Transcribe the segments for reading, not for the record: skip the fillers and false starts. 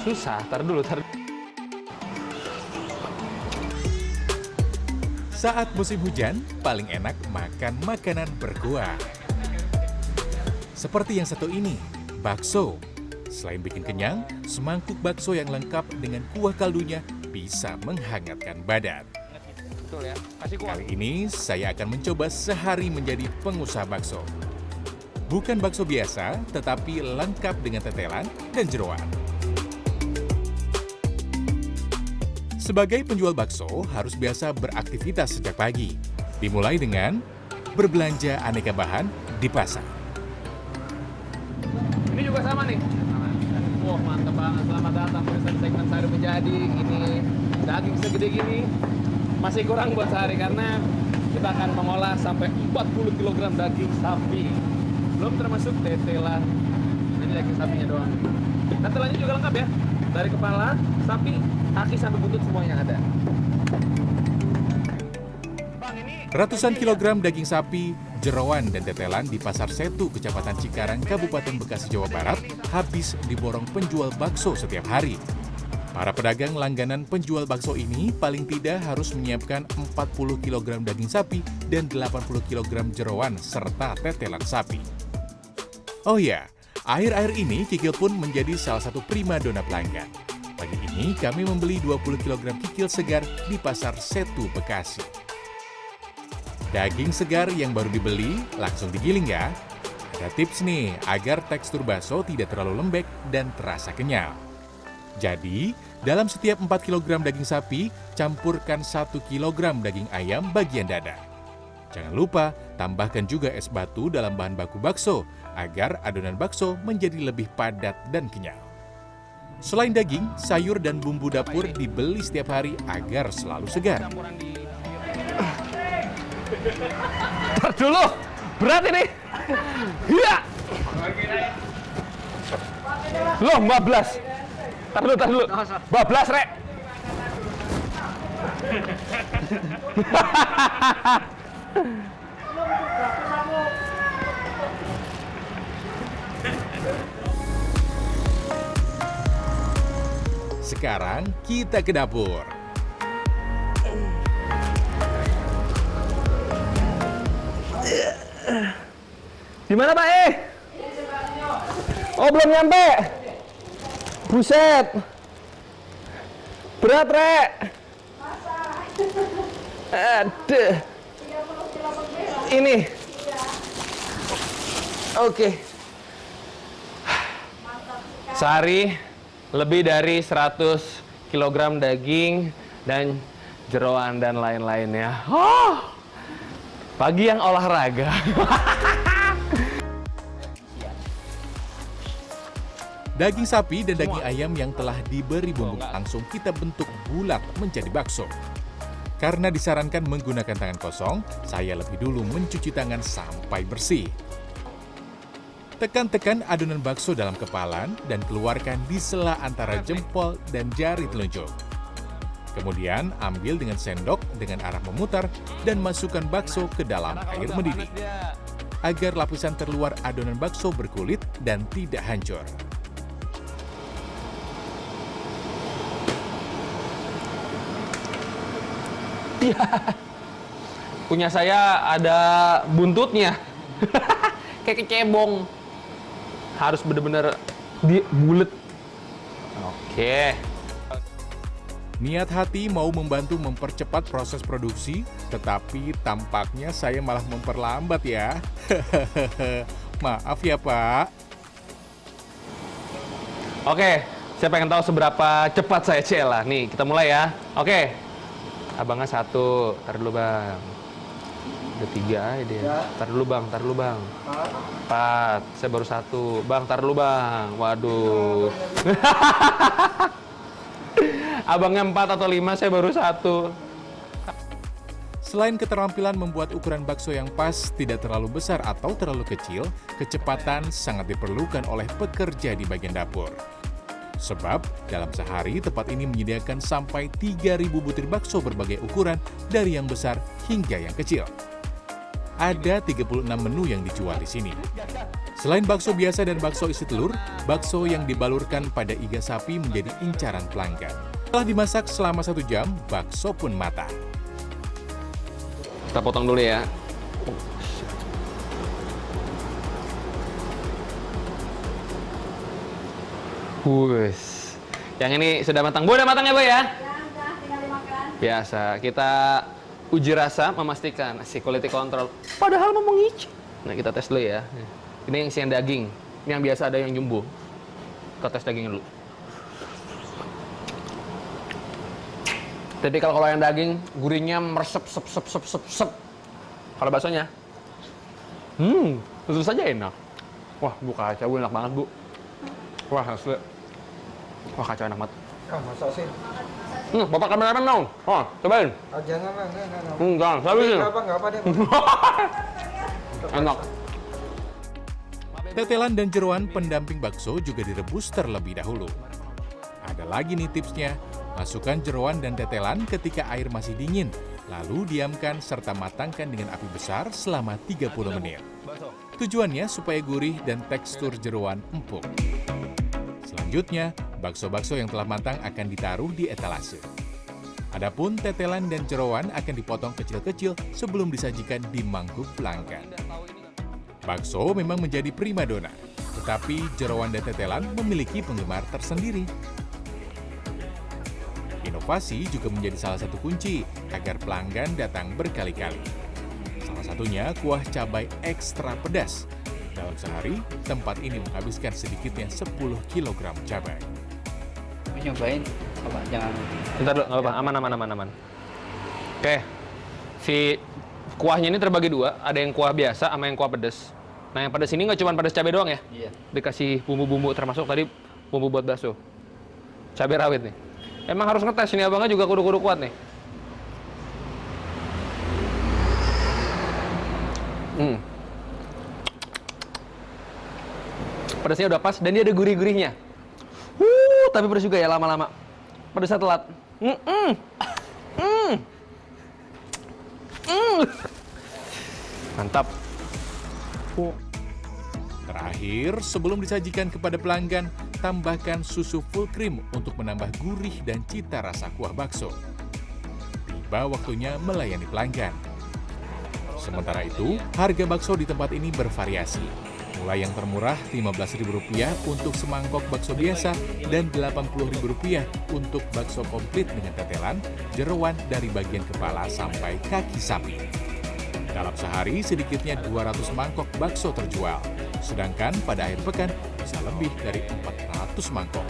Susah, tar dulu. Saat musim hujan, paling enak makan makanan berkuah. Seperti yang satu ini, bakso. Selain bikin kenyang, semangkuk bakso yang lengkap dengan kuah kaldunya bisa menghangatkan badan. Betul ya, kasih kuah. Kali ini saya akan mencoba sehari menjadi pengusaha bakso. Bukan bakso biasa, tetapi lengkap dengan tetelan dan jeroan. Sebagai penjual bakso, harus biasa beraktivitas sejak pagi. Dimulai dengan berbelanja aneka bahan di pasar. Ini juga sama nih. Wah, mantap banget. Selamat datang pemirsa di segmen Sehari Menjadi. Ini daging segede gini masih kurang buat sehari karena kita akan mengolah sampai 40 kg daging sapi. Belum termasuk tetelan. Ini daging sapinya doang. Tetelannya juga lengkap ya. Dari kepala, sapi, kaki sampai buntut semuanya ada. Ratusan kilogram daging sapi, jeroan, dan tetelan di Pasar Setu, Kecamatan Cikarang, Kabupaten Bekasi, Jawa Barat, habis diborong penjual bakso setiap hari. Para pedagang langganan penjual bakso ini paling tidak harus menyiapkan 40 kg daging sapi dan 80 kg jeroan serta tetelan sapi. Oh ya, akhir-akhir ini kikil pun menjadi salah satu primadona pelanggan. Pagi ini kami membeli 20 kg kikil segar di Pasar Setu, Bekasi. Daging segar yang baru dibeli langsung digiling ya. Ada tips nih agar tekstur bakso tidak terlalu lembek dan terasa kenyal. Jadi, dalam setiap 4 kg daging sapi, campurkan 1 kg daging ayam bagian dada. Jangan lupa tambahkan juga es batu dalam bahan baku bakso agar adonan bakso menjadi lebih padat dan kenyal. Selain daging, sayur dan bumbu dapur dibeli setiap hari agar selalu segar. Tar dulu, berat ini. Iya. Loh, 14. Tar dulu. 12, Rek. Sekarang kita ke dapur. Gimana, Pak? Oh, belum nyampe. Buset. Berat, Rek. Aduh. Ini. Oke. Sehari lebih dari 100 kg daging dan jeroan dan lain-lainnya. Oh. Pagi yang olahraga. Daging sapi dan daging ayam yang telah diberi bumbu langsung kita bentuk bulat menjadi bakso. Karena disarankan menggunakan tangan kosong, saya lebih dulu mencuci tangan sampai bersih. Tekan-tekan adonan bakso dalam kepalan dan keluarkan di sela antara jempol dan jari telunjuk. Kemudian ambil dengan sendok dengan arah memutar dan masukkan bakso ke dalam air mendidih. Agar lapisan terluar adonan bakso berkulit dan tidak hancur. Ya. Punya saya ada buntutnya. Kayak kecebong. Harus bener-bener bulet. Oke. Niat hati mau membantu mempercepat proses produksi, tetapi tampaknya saya malah memperlambat ya. Maaf ya, Pak. Oke, saya pengen tahu seberapa cepat saya celah. Nih, kita mulai ya. Oke. Abangnya 1, tar dulu, Bang. Udah 3 aja dia. Tar dulu, Bang. 4. Saya baru 1. Bang, tar dulu, Bang. Waduh. Abangnya 4 atau 5, saya baru 1. Selain keterampilan membuat ukuran bakso yang pas, tidak terlalu besar atau terlalu kecil, kecepatan sangat diperlukan oleh pekerja di bagian dapur. Sebab, dalam sehari tempat ini menyediakan sampai 3.000 butir bakso berbagai ukuran dari yang besar hingga yang kecil. Ada 36 menu yang dijual di sini. Selain bakso biasa dan bakso isi telur, bakso yang dibalurkan pada iga sapi menjadi incaran pelanggan. Setelah dimasak selama 1 jam, bakso pun matang. Kita potong dulu ya. Wus. Yang ini sudah matang. Bu, udah matang ya, Bu ya? Ya, udah, tinggal dimakan. Biasa. Kita uji rasa, memastikan si quality control. Padahal mau mengicip. Nah, kita tes dulu ya. Ini yang isian daging. Ini yang biasa ada yang jumbo. Kita tes dagingnya dulu. Tapi kalau yang daging, gurihnya meresep, sep. Kalau baksonya, terus saja enak. Wah, Bu kacau, Bu enak banget, Bu. Wah, asli. Wah, kacau enak banget. Ah, masa sih? Bapak kameramen dong. Oh, cobain. Ah, jangan lah, enggak. Enggak, habisin. Enggak apa deh. Enak. Tetelan dan jeroan pendamping bakso juga direbus terlebih dahulu. Ada lagi nih tipsnya, masukkan jeroan dan tetelan ketika air masih dingin, lalu diamkan serta matangkan dengan api besar selama 30 menit. Tujuannya supaya gurih dan tekstur jeroan empuk. Selanjutnya, bakso-bakso yang telah matang akan ditaruh di etalase. Adapun tetelan dan jeroan akan dipotong kecil-kecil sebelum disajikan di mangkuk pelanggan. Bakso memang menjadi primadona, tetapi jeroan dan tetelan memiliki penggemar tersendiri. Inovasi juga menjadi salah satu kunci agar pelanggan datang berkali-kali. Salah satunya kuah cabai ekstra pedas. Dalam sehari, tempat ini menghabiskan sedikitnya 10 kg cabai. Nyobain apa jangan Bentar dulu, nggak apa-apa, aman. Oke, si kuahnya ini terbagi 2, ada yang kuah biasa sama yang kuah pedas. Nah, yang pedas ini nggak cuma pedas cabai doang ya? iya Dikasih bumbu-bumbu termasuk tadi bumbu buat bakso. Cabai rawit nih. Emang harus ngetes, ini abangnya juga kudu-kudu kuat nih. Pedasnya udah pas dan dia ada gurih-gurihnya. Tapi pedas juga ya lama-lama. Pedasnya telat. Mantap. Terakhir, sebelum disajikan kepada pelanggan, tambahkan susu full cream untuk menambah gurih dan cita rasa kuah bakso. Tiba waktunya melayani pelanggan. Sementara itu, harga bakso di tempat ini bervariasi. Mulai yang termurah Rp15.000 untuk semangkok bakso biasa dan Rp80.000 untuk bakso komplit dengan tetelan, jeroan dari bagian kepala sampai kaki sapi. Dalam sehari sedikitnya 200 mangkok bakso terjual, sedangkan pada akhir pekan bisa lebih dari 400 mangkok.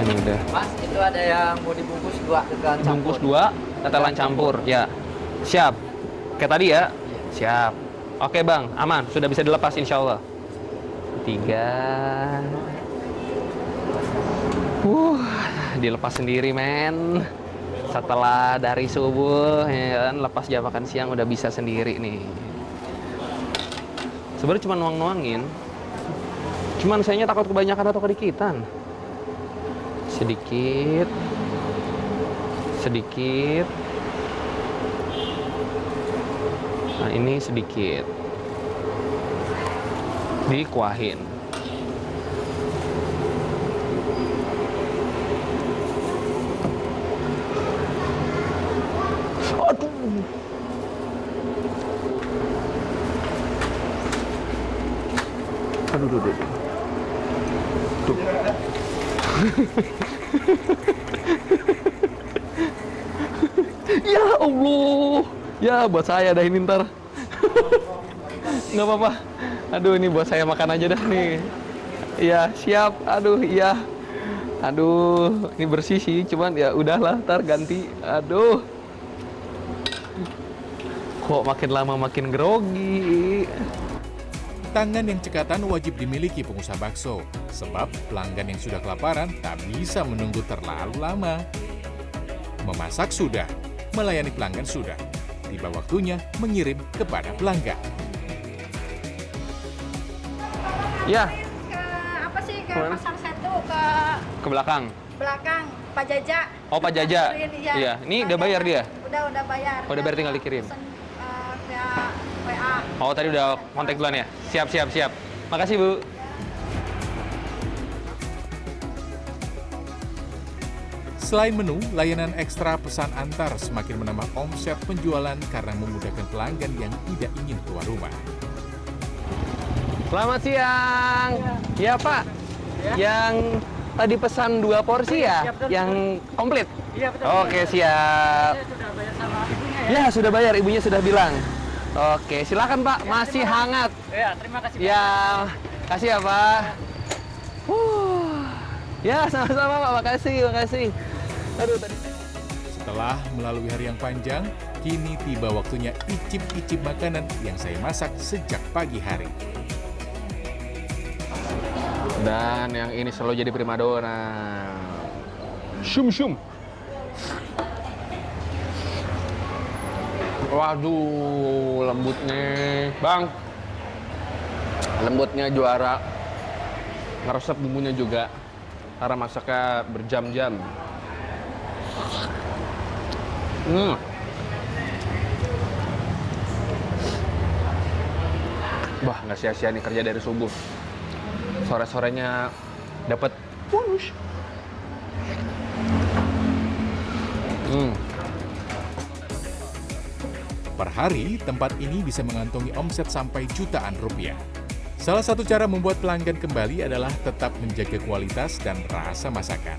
Ini udah. Mas itu ada yang mau dibungkus 2 dengan campur Bungkus 2, tetelan campur. Ya, siap. Kayak tadi ya? Siap. Oke bang, aman. Sudah bisa dilepas insya Allah. 3. Dilepas sendiri men. Setelah dari subuh, ya kan, lepas jam makan siang udah bisa sendiri nih. Sebenarnya cuma nuang-nuangin. Cuman sayangnya takut kebanyakan atau kedikitan. Sedikit. Nah ini sedikit. Dikuahin. Aduh. Tuh. Ya Allah. Ya buat saya dah ini ntar. Nggak apa-apa. Aduh ini buat saya makan aja dah nih. Iya siap. Aduh iya. Aduh ini bersih sih. Cuman ya udahlah ntar ganti. Aduh. Kok makin lama makin grogi. Tangan yang cekatan wajib dimiliki pengusaha bakso, sebab pelanggan yang sudah kelaparan tak bisa menunggu terlalu lama. Memasak sudah, melayani pelanggan sudah. Tiba waktunya mengirim kepada pelanggan. Ya, Ke apa sih ke Kemana? pasar satu ke belakang. belakang Pak Jaja. Oh, Pak Jaja. Iya. Iya, ini Pak udah bayar Jaja. dia? Udah bayar. Oh, udah bayar, tinggal dikirim. Pesen, via WA. Oh, tadi udah kontak duluan ya? Siap. Makasih, Bu. Selain menu, layanan ekstra pesan antar semakin menambah omset penjualan karena memudahkan pelanggan yang tidak ingin keluar rumah. Selamat siang. Ya, Pak. Yang tadi pesan 2 porsi ya? Yang komplit? Iya, betul. Oke, siap. Saya sudah bayar sama ibunya ya. Ya, sudah bayar. Ibunya sudah bilang. Oke, silakan Pak. Masih hangat. Ya, terima kasih. Ya, kasih ya Pak. Ya, sama-sama Pak. Makasih. Aduh, tadi. Setelah melalui hari yang panjang, kini tiba waktunya icip-icip makanan yang saya masak sejak pagi hari. Dan yang ini selalu jadi primadona. Syum. Waduh, lembutnya. Bang. Lembutnya juara. Ngeresep bumbunya juga. Karena masaknya berjam-jam. Wah, nggak sia-sia nih kerja dari subuh. Sore-sorenya dapat bonus. Per hari, tempat ini bisa mengantongi omset sampai jutaan rupiah. Salah satu cara membuat pelanggan kembali adalah tetap menjaga kualitas dan rasa masakan.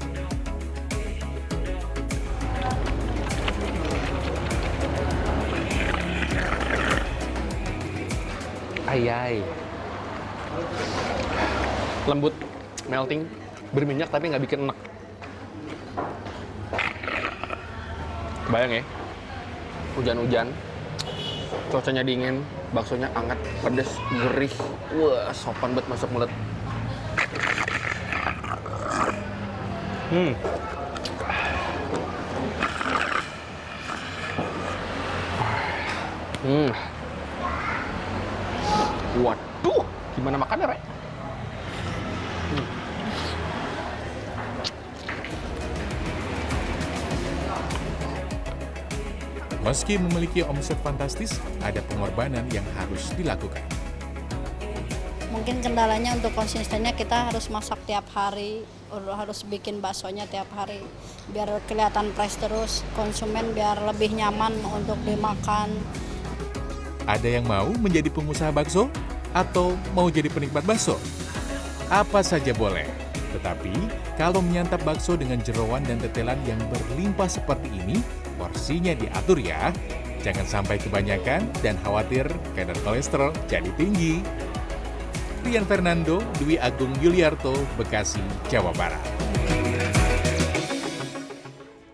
Ayai. Lembut, melting, berminyak tapi nggak bikin enek. Bayang ya, hujan-hujan, cuacanya dingin, baksonya hangat, pedes, gurih. Wah, sopan banget masuk mulut. Waduh, gimana makannya, Rek? Meski memiliki omset fantastis, ada pengorbanan yang harus dilakukan. Mungkin kendalanya untuk konsistennya kita harus masak tiap hari, harus bikin baksonya tiap hari biar kelihatan fresh terus, konsumen biar lebih nyaman untuk dimakan. Ada yang mau menjadi pengusaha bakso atau mau jadi penikmat bakso? Apa saja boleh. Tetapi kalau menyantap bakso dengan jeroan dan tetelan yang berlimpah seperti ini, porsinya diatur ya. Jangan sampai kebanyakan dan khawatir kadar kolesterol jadi tinggi. Rian Fernando, Dwi Agung Yuliarto, Bekasi, Jawa Barat.